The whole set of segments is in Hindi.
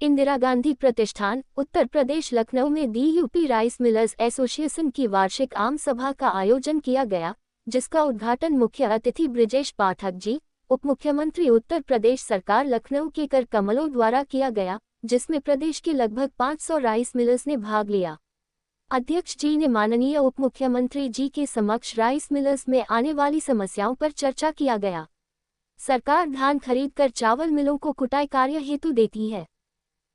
इंदिरा गांधी प्रतिष्ठान उत्तर प्रदेश लखनऊ में दी यूपी राइस मिलर्स एसोसिएशन की वार्षिक आम सभा का आयोजन किया गया, जिसका उद्घाटन मुख्य अतिथि ब्रिजेश पाठक जी, उप मुख्यमंत्री उत्तर प्रदेश सरकार लखनऊ के कर कमलों द्वारा किया गया, जिसमें प्रदेश के लगभग 500 राइस मिलर्स ने भाग लिया। अध्यक्ष जी ने माननीय उप मुख्यमंत्री जी के समक्ष राइस मिलर्स में आने वाली समस्याओं पर चर्चा किया गया। सरकार धान खरीदकर चावल मिलों को कुटाई कार्य हेतु देती है।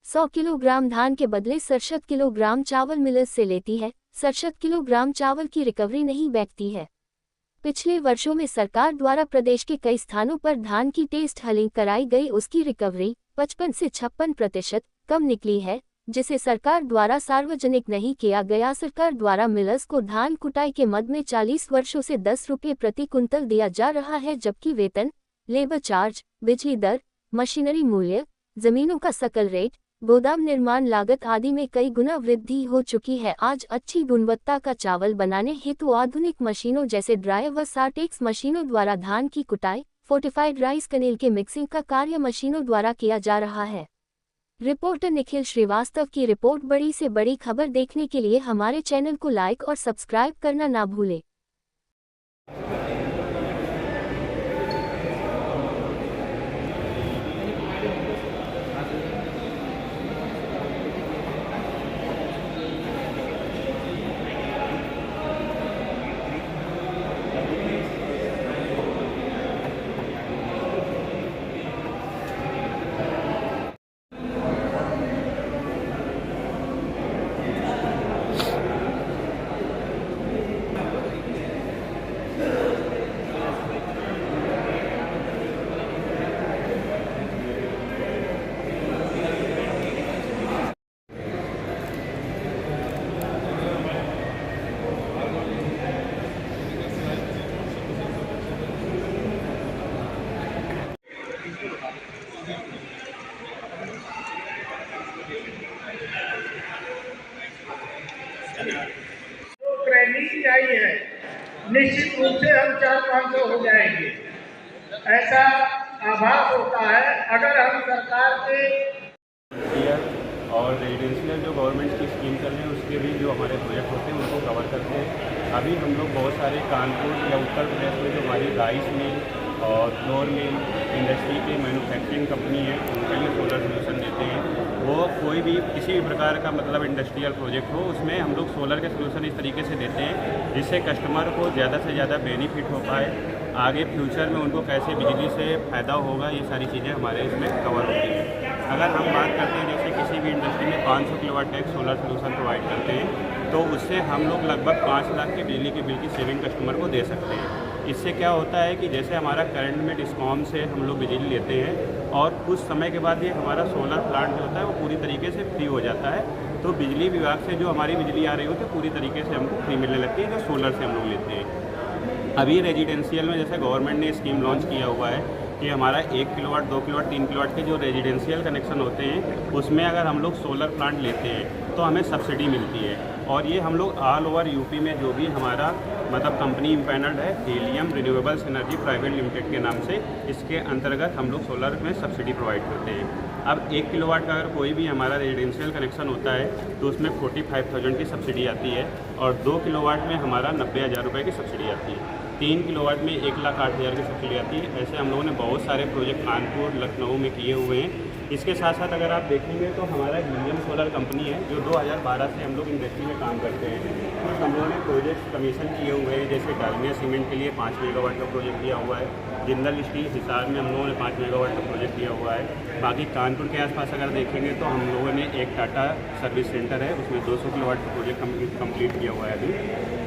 100 किलोग्राम धान के बदले 67 किलोग्राम चावल मिलर्स से लेती है। 67 किलोग्राम चावल की रिकवरी नहीं बैठती है। पिछले वर्षों में सरकार द्वारा प्रदेश के कई स्थानों पर धान की टेस्ट हलिंग कराई गई, उसकी रिकवरी 55 से 56% कम निकली है, जिसे सरकार द्वारा सार्वजनिक नहीं किया गया। सरकार द्वारा मिलर्स को धान कुटाई के मद में 40 वर्षों से 10 रुपये प्रति कुंतल दिया जा रहा है, जबकि वेतन, लेबर चार्ज, बिजली दर, मशीनरी मूल्य, जमीनों का सकल रेट, गोदाम निर्माण लागत आदि में कई गुना वृद्धि हो चुकी है। आज अच्छी गुणवत्ता का चावल बनाने हेतु आधुनिक मशीनों जैसे ड्रायर व सार्टेक्स मशीनों द्वारा धान की कुटाई, फोर्टिफाइड राइस कनेल के मिक्सिंग का कार्य मशीनों द्वारा किया जा रहा है। रिपोर्टर निखिल श्रीवास्तव की रिपोर्ट। बड़ी से बड़ी खबर देखने के लिए हमारे चैनल को लाइक और सब्सक्राइब करना ना भूलें। ट्रेनिंग आई है, निश्चित रूप से हम 400-500 हो जाएंगे, ऐसा आभास होता है। अगर हम सरकार के और रेजिडेंशियल जो गवर्नमेंट की स्कीम चल रही है उसके भी जो हमारे प्रोजेक्ट होते हैं उनको कवर करते हैं। अभी हम लोग बहुत सारे कानपुर या उत्तर प्रदेश में जो हमारी राइस मिल और फ्लोर मिल इंडस्ट्री के मैन्युफैक्चरिंग कंपनी है उनके लिए सोलर सोल्यूशन देते हैं। वो कोई भी किसी भी प्रकार का मतलब इंडस्ट्रियल प्रोजेक्ट हो उसमें हम लोग सोलर के सोल्यूशन इस तरीके से देते हैं जिससे कस्टमर को ज़्यादा से ज़्यादा बेनिफिट हो पाए। आगे फ्यूचर में उनको कैसे बिजली से फ़ायदा होगा, ये सारी चीज़ें हमारे इसमें कवर होती हैं। अगर हम बात करते हैं जैसे किसी भी इंडस्ट्री में 500 किलोवाट एक सोलर सोल्यूशन प्रोवाइड करते हैं तो उससे हम लोग लगभग 5 लाख की बिजली के बिल की सेविंग कस्टमर को दे सकते हैं। इससे क्या होता है कि जैसे हमारा करंट में डिस्कॉम से हम लोग बिजली लेते हैं और कुछ समय के बाद ये हमारा सोलर प्लांट जो होता है वो पूरी तरीके से फ्री हो जाता है, तो बिजली विभाग से जो हमारी बिजली आ रही होती है पूरी तरीके से हमको फ्री मिलने लगती है जो सोलर से हम लोग लेते हैं। अभी रेजिडेंशियल में जैसे गवर्नमेंट ने स्कीम लॉन्च किया हुआ है कि हमारा 1 किलोवाट, 2 किलोवाट, 3 किलोवाट के जो रेजिडेंशियल कनेक्शन होते हैं उसमें अगर हम लोग सोलर प्लांट लेते हैं तो हमें सब्सिडी मिलती है। और ये हम लोग ऑल ओवर यूपी में जो भी हमारा मतलब कंपनी इम्पैनल्ड है helium renewables energy private limited के नाम से, इसके अंतर्गत हम लोग सोलर में सब्सिडी प्रोवाइड करते हैं। अब 1 किलोवाट का अगर कोई भी हमारा रेजिडेंशियल कनेक्शन होता है तो उसमें 45,000 की सब्सिडी आती है और 2 किलोवाट में हमारा 90,000 रुपये की सब्सिडी आती है। 3 किलोवाट में 1,08,000 की सब्सिडी आती है। ऐसे हम लोगों ने बहुत सारे प्रोजेक्ट कानपुर, लखनऊ में किए हुए हैं। इसके साथ साथ अगर आप देखेंगे तो हमारा हीलियम सोलर कंपनी है जो 2012 से हम लोग इंडस्ट्री में काम करते हैं। कुछ हम लोगों ने प्रोजेक्ट कमीशन किए हुए हैं, जैसे डालमिया सीमेंट के लिए 5 मेगावाट का प्रोजेक्ट दिया हुआ है। जिंदल स्टील हिसार में हम लोगों ने 5 मेगावाट का प्रोजेक्ट दिया हुआ है। बाकी कानपुर के आसपास अगर देखेंगे तो हम लोगों ने एक टाटा सर्विस सेंटर है उसमें 200 किलोवाट का प्रोजेक्ट कंप्लीट किया हुआ है। अभी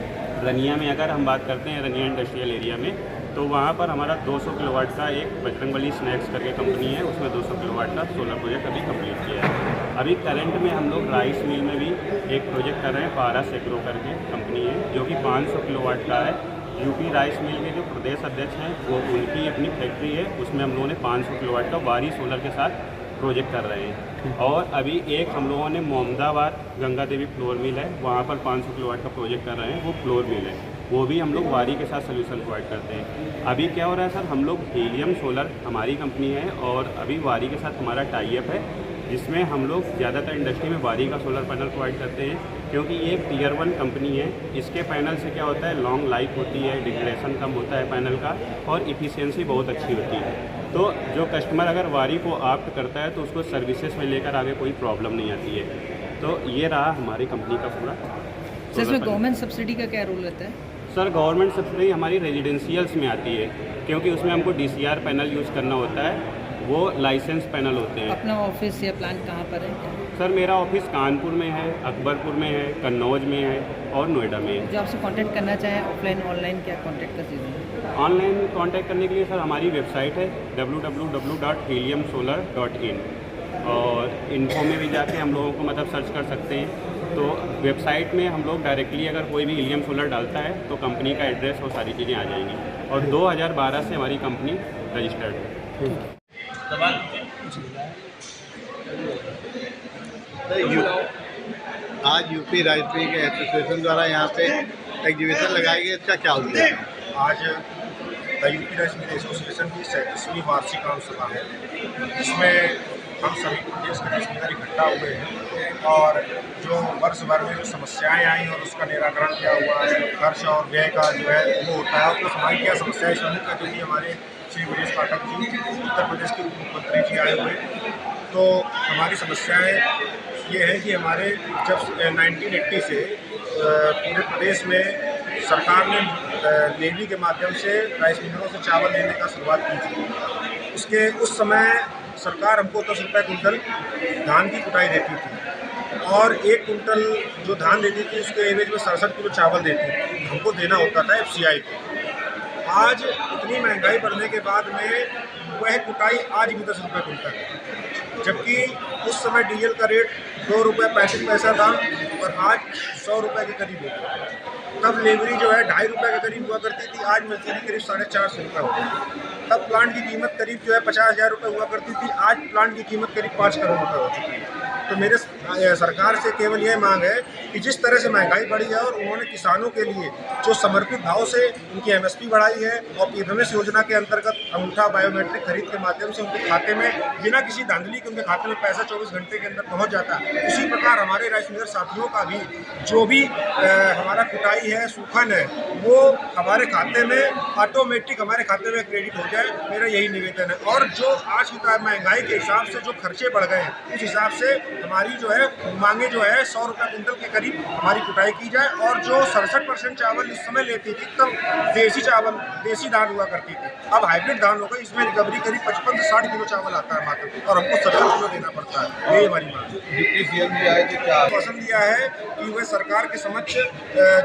रनिया में अगर हम बात करते हैं, रनिया इंडस्ट्रियल एरिया में, तो वहाँ पर हमारा 200 किलोवाट का एक बजरंगबली स्नैक्स करके कंपनी है, उसमें 200 किलोवाट का सोलर प्रोजेक्ट अभी कंप्लीट किया है। अभी करंट में हम लोग राइस मिल में भी एक प्रोजेक्ट कर रहे हैं, पारस एग्रो करके कंपनी है जो कि 500 किलोवाट का है। यूपी राइस मिल के जो प्रदेश अध्यक्ष हैं वो उनकी अपनी फैक्ट्री है, उसमें हम लोगों ने 500 किलोवाट का वारी सोलर के साथ प्रोजेक्ट कर रहे हैं। और अभी एक हम लोगों ने मोहम्मदाबाद गंगा देवी फ्लोर मिल है, वहाँ पर 500 किलोवाट का प्रोजेक्ट कर रहे हैं, वो फ्लोर मिल है, वो भी हम लोग वारी के साथ सोल्यूशन प्रोवाइड करते हैं। अभी क्या हो रहा है सर, हम लोग हीलियम सोलर हमारी कंपनी है और अभी वारी के साथ हमारा टाई अप है जिसमें हम लोग ज़्यादातर इंडस्ट्री में वारी का सोलर पैनल प्रोवाइड करते हैं, क्योंकि ये एक टियर 1 कंपनी है। इसके पैनल से क्या होता है, लॉन्ग लाइफ होती है, डिग्रेडेशन कम होता है पैनल का, और इफ़िशियंसी बहुत अच्छी होती है। तो जो कस्टमर अगर वारी को ऑप्ट करता है तो उसको सर्विसेज में लेकर आगे कोई प्रॉब्लम नहीं आती है। तो ये रहा हमारी कंपनी का पूरा। सर इसमें गवर्नमेंट सब्सिडी का क्या रोल रहता है? सर गवर्नमेंट सब्सिडी हमारी रेजिडेंशियल्स में आती है, क्योंकि उसमें हमको DCR पैनल यूज़ करना होता है, वो लाइसेंस पैनल होते हैं। अपना ऑफिस या प्लांट कहाँ पर है? सर मेरा ऑफिस कानपुर में है, अकबरपुर में है, कन्नौज में है और नोएडा में है। जो आपसे कांटेक्ट करना चाहें ऑफलाइन ऑनलाइन, क्या कांटेक्ट कर सकते हैं? ऑनलाइन कांटेक्ट करने के लिए सर हमारी वेबसाइट है www.heliumsolar.in, और इन्फो में भी जाके हम लोगों को मतलब सर्च कर सकते हैं। तो वेबसाइट में हम लोग डायरेक्टली अगर कोई भी हीलियम सोलर डालता है तो कंपनी का एड्रेस और सारी चीज़ें आ जाएंगी, और 2012 से हमारी कंपनी रजिस्टर्ड है। आज यूपी राइस के एसोसिएशन द्वारा यहाँ पे एग्जीबिशन लगाई गई, इसका क्या उद्देश्य है? आज यूपी राइस मिल एसोसिएशन की 37वीं वार्षिक आम सभा है, जिसमें हम सभी प्रदेश के राइस मिलर इकट्ठा हुए हैं और जो वर्ष भर में जो समस्याएं आई और उसका निराकरण क्या हुआ है, खर्च और व्यय का जो है वो होता है, तो हमारी क्या समस्याएं सम्मुख है, क्योंकि हमारे श्री ब्रजेश पाठक जी उत्तर प्रदेश के उप मुख्यमंत्री जी आए हुए। तो हमारी समस्याएं ये है कि हमारे जब 1980 से पूरे प्रदेश में सरकार ने लेवी के माध्यम से राइस मिलरों से चावल लेने का शुरुआत की थी। उसके उस समय सरकार हमको 10 रुपये कुंटल धान की कुटाई देती थी, और 1 कुंटल जो धान देती थी उसके एवज में 67 किलो चावल देती थी, हमको देना होता था FCI को। आज इतनी महंगाई बढ़ने के बाद में वह कुटाई आज भी 10 रुपये कुंटल है, जबकि उस समय डीजल का रेट 2 रुपये 35 पैसा था और आज 100 रुपये के करीब हो गया। तब लेबरी जो है 2.5 रुपये के करीब हुआ करती थी, आज मजदूरी करीब 450 रुपये हो गई। तब प्लांट की कीमत करीब जो है 50,000 रुपये हुआ करती थी, आज प्लांट की कीमत करीब 5 करोड़ रुपये हो चुकी है। तो मेरे सरकार से केवल यह मांग है कि जिस तरह से महंगाई बढ़ी है और उन्होंने किसानों के लिए जो समर्पित भाव से उनकी MSP बढ़ाई है और PMS योजना के अंतर्गत अंगूठा बायोमेट्रिक खरीद के माध्यम से उनके खाते में बिना किसी धांधली के उनके खाते में पैसा 24 घंटे के अंदर पहुंच जाता है, उसी प्रकार हमारे राइस मिलर साथियों का भी जो भी हमारा कुटाई है, सूखन है, वो हमारे खाते में ऑटोमेटिक हमारे खाते में क्रेडिट हो जाए, मेरा यही निवेदन है। और जो आज की महंगाई के हिसाब से जो खर्चे बढ़ गए हैं, उस हिसाब से हमारी जो है मांगे जो है 100 रुपये कुंटल के करीब हमारी कुटाई की जाए, और जो 67% चावल इस समय लेती थी तब देसी चावल देसी धान हुआ करती थी, अब हाइब्रिड धान हो गई, इसमें रिकवरी करीब 55 से 60 किलो चावल आता है मात्र, और हमको 70 किलो देना पड़ता है। यही हमारी मांग है। डिप्टी CM जी आए थे, क्या पसंद दिया है कि वह सरकार के समक्ष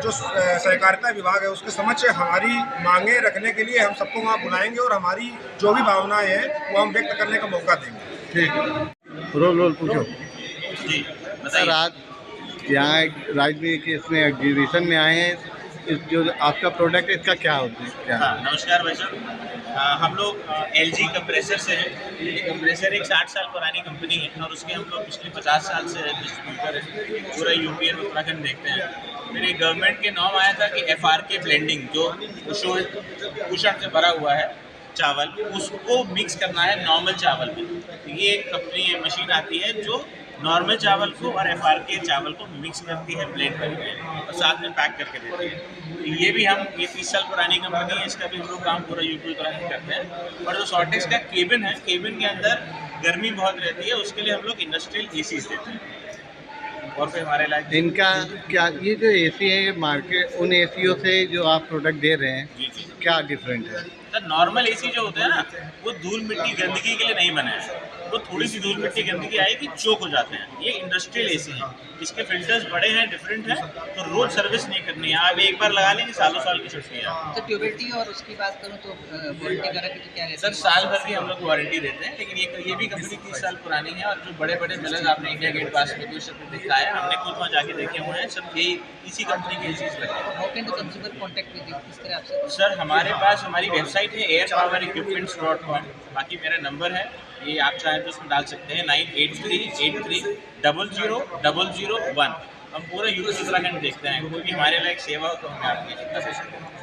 जो सहकारिता विभाग है उसके समक्ष हमारी मांगे रखने के लिए हम सबको वहाँ बुलाएंगे और हमारी जो भी भावनाएं हैं वो हम व्यक्त करने का मौका देंगे। ठीक है, रोल पूछो जी। सर, आज यहाँ राजनीति के इसमें एग्जीबिशन में आए हैं, इस जो आपका प्रोडक्ट है इसका क्या होता है? क्या नमस्कार भाई साहब, हम लोग LG कंप्रेसर से हैं। ये कंप्रेसर एक 60 साल पुरानी कंपनी है और उसके हम लोग पिछले 50 साल से डिस्ट्रीब्यूटर है, पूरा यूपी और उत्तराखंड देखते हैं। फिर एक गवर्नमेंट के नाम आया था कि FRK ब्लेंडिंग, जो कुशन से भरा हुआ है चावल, उसको मिक्स करना है नॉर्मल चावल में। ये एक कंपनी मशीन आती है जो नॉर्मल चावल को और FRK चावल को मिक्स करती है, ब्लेंड करके और साथ में पैक करके देती है। तो ये 30 साल पुरानी कंपनी है, इसका भी हम लोग काम पूरा यूपी उत्तराखंड करते हैं। और जो सॉर्टेक्स का केबिन है, केबिन के अंदर गर्मी बहुत रहती है, उसके लिए हम लोग इंडस्ट्रियल ACs देते हैं। और फिर हमारे इलाके इनका क्या, ये जो AC है ये मार्केट उन ACओं से जो आप प्रोडक्ट दे रहे हैं जी क्या डिफरेंट है? सर, नॉर्मल AC जो होते हैं ना, वो धूल मिट्टी गंदगी के लिए नहीं बने हैं। वो थोड़ी सी धूल मिट्टी गंदगी आएगी चोक हो जाते हैं। ये इंडस्ट्रियल AC है, इसके फिल्टर्स बड़े हैं, डिफरेंट हैं, तो रोज सर्विस नहीं करनी है। आप एक बार लगा लेंगे, सालों साल की छुट्टी है। तो ट्यूबिलिटी और उसकी बात करूँ तो वारंटी गारंटी क्या रहती है? सर, साल भर की हम लोग वारंटी देते हैं, लेकिन ये भी कंपनी 30 साल पुरानी है। और जो बड़े बड़े मिलर्स आपने इंडिया गेट पास में भी सब देखा है, हमने खुद वहाँ जाके देखे हुए हैं, सब यही इसी कंपनी के चीज़ लगे हैं। How can the consumer contact with किस तरह आपसे? सर, हमारे पास हमारी वेबसाइट है airpowerequipments.com। बाकी मेरा नंबर है, ये आप चाहें तो उसमें डाल सकते हैं 9838300001। हम पूरा यूपी उत्तराखंड देखते हैं, क्योंकि हमारे लिए एक सेवा हो तो हमें आपकी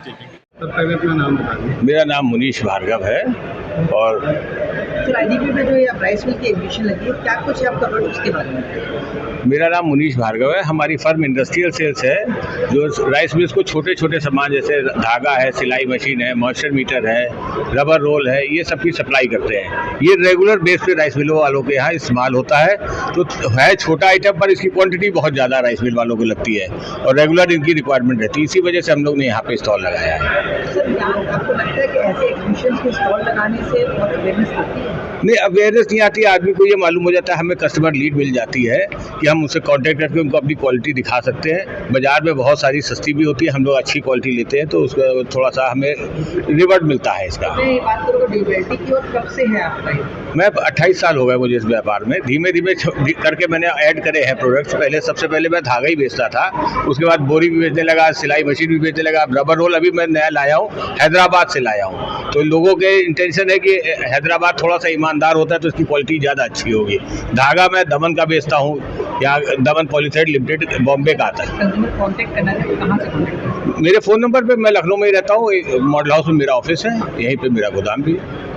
ठीक है। तब पहले अपना नाम बता दें। मेरा नाम मुनीश भार्गव है और एक्चुअल आईडीपी में जो ये राइस मिल की एग्जीबिशन लगी है, क्या कुछ है आपका प्रोडक्ट, उसके बारे में? मेरा नाम मुनीश भार्गव है। हमारी फर्म इंडस्ट्रियल सेल्स है, जो राइस मिल्स को छोटे छोटे सामान जैसे धागा है, सिलाई मशीन है, मॉइस्चर मीटर है, रबर रोल है, ये सब की सप्लाई करते हैं। ये रेगुलर बेस पे राइस मिलों वालों के यहाँ इस्तेमाल होता है। तो है छोटा आइटम पर इसकी क्वांटिटी बहुत ज़्यादा राइस मिल वालों को लगती है और रेगुलर इनकी रिक्वायरमेंट रहती है। इसी वजह से हम लोग ने यहाँ पे स्टॉल लगाया है। सर, आपको लगता है कि ऐसे एग्जीबिशन के स्टॉल लगाने से बहुत अवेयरनेस आती है? नहीं, अवेयरनेस नहीं आती। आदमी को ये मालूम हो जाता है, हमें कस्टमर लीड मिल जाती है कि हम उनसे कांटेक्ट करके उनको अपनी क्वालिटी दिखा सकते हैं। बाजार में बहुत सारी सस्ती भी होती है, हम लोग अच्छी क्वालिटी लेते हैं तो उसका थोड़ा सा हमें रिवॉर्ड मिलता है इसका। मैं बात करूँगा ड्यूरेबिलिटी की, और कब से है आपका ये? मैं 28 साल हो गए मुझे इस व्यापार में। धीमे धीमे करके मैंने ऐड करे हैं प्रोडक्ट्स। सबसे पहले मैं धागा ही बेचता था, उसके बाद बोरी भी बेचने लगा, सिलाई मशीन भी बेचने लगा। रबर रोल अभी मैं नया लाया हूँ, हैदराबाद से लाया हूँ। तो लोगों के इंटेंशन है कि हैदराबाद थोड़ा सा ईमानदार होता है तो इसकी क्वालिटी ज़्यादा अच्छी होगी। धागा मैं दमन का बेचता हूँ, या दमन पॉलीथ्रेड लिमिटेड बॉम्बे का आता है। कंज्यूमर कांटेक्ट करना है, कहाँ से कांटेक्ट करें? मेरे फ़ोन नंबर पे, मैं लखनऊ में ही रहता हूँ, मॉडल हाउस में मेरा ऑफिस है, यहीं पे मेरा गोदाम भी है।